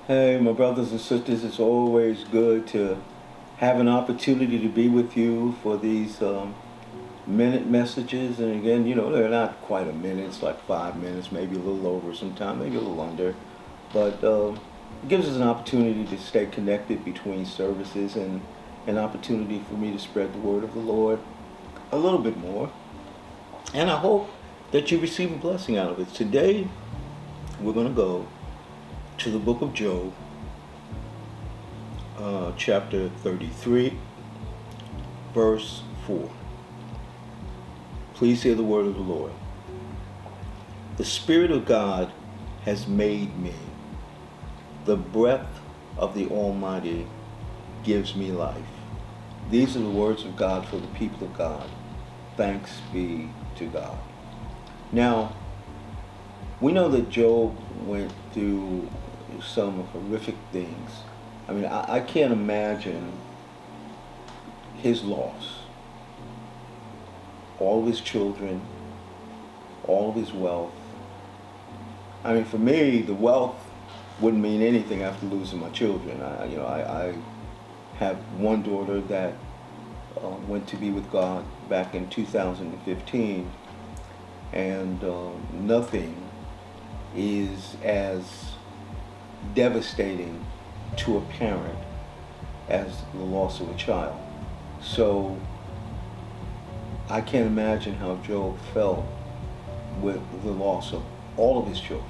Hey, my brothers and sisters, it's always good to have an opportunity to be with you for these minute messages. And again, they're not quite a minute, it's like 5 minutes, maybe a little over sometime, maybe a little under. But it gives us an opportunity to stay connected between services and an opportunity for me to spread the word of the Lord a little bit more. And I hope that you receive a blessing out of it. Today, we're going to go to the book of Job, chapter 33, verse 4. Please hear the word of the Lord. The Spirit of God has made me. The breath of the Almighty gives me life. These are the words of God for the people of God. Thanks be to God. Now, we know that Job went through some horrific things. I mean, I can't imagine his loss. All of his children, all of his wealth. I mean, for me, the wealth wouldn't mean anything after losing my children. I have one daughter that went to be with God back in 2015, and nothing is as devastating to a parent as the loss of a child. So I can't imagine how Job felt with the loss of all of his children.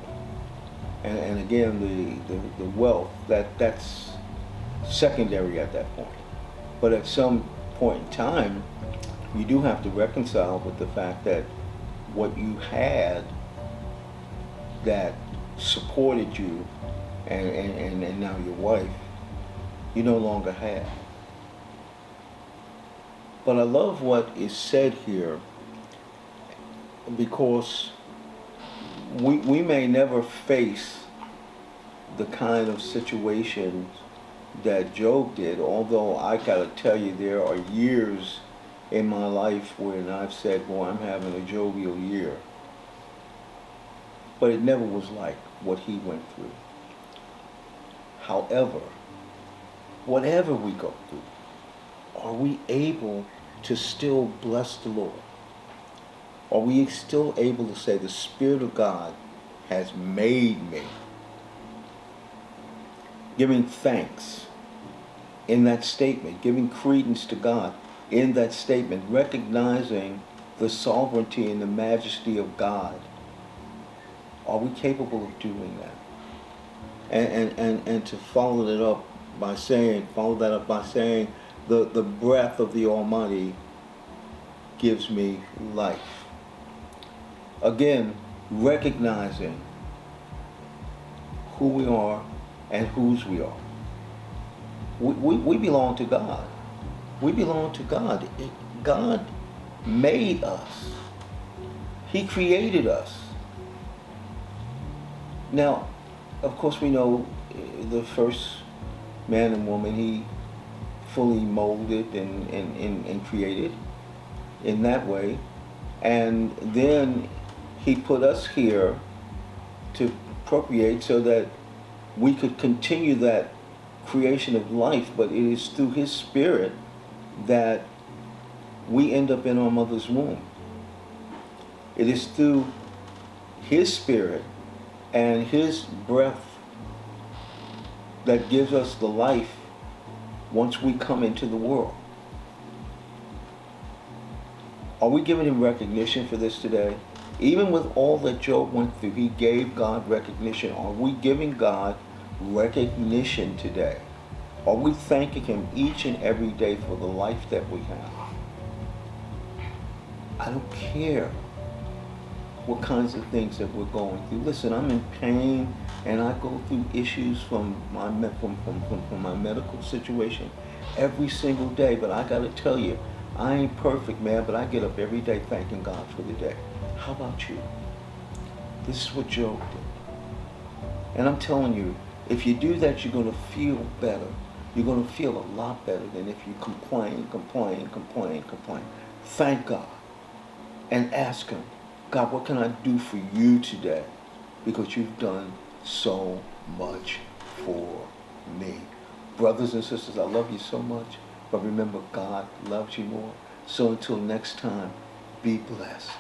And again, the wealth, that's secondary at that point. But at some point in time, you do have to reconcile with the fact that what you had that supported you and now your wife, you no longer have. But I love what is said here, because we may never face the kind of situations that Job did, although I gotta tell you, there are years in my life when I've said, boy, I'm having a jovial year. But it never was like what he went through. However, whatever we go through, are we able to still bless the Lord? Are we still able to say, the Spirit of God has made me? Giving thanks in that statement, giving credence to God in that statement, recognizing the sovereignty and the majesty of God. Are we capable of doing that? And to follow that up by saying, the breath of the Almighty gives me life. Again, recognizing who we are and whose we are. We belong to God. We belong to God. God made us. He created us. Now, of course, we know the first man and woman, he fully molded and created in that way. And then he put us here to procreate so that we could continue that creation of life, but it is through his Spirit that we end up in our mother's womb. It is through his Spirit and his breath that gives us the life once we come into the world. Are we giving him recognition for this today? Even with all that Job went through, he gave God recognition. Are we giving God recognition today? Are we thanking him each and every day for the life that we have? I don't care what kinds of things that we're going through. Listen, I'm in pain and I go through issues from my medical situation every single day, but I gotta tell you, I ain't perfect, man, but I get up every day thanking God for the day. How about you? This is what Job did. And I'm telling you, if you do that, you're gonna feel better. You're gonna feel a lot better than if you complain. Thank God and ask him, God, what can I do for you today? Because you've done so much for me. Brothers and sisters, I love you so much, but remember, God loves you more. So until next time, be blessed.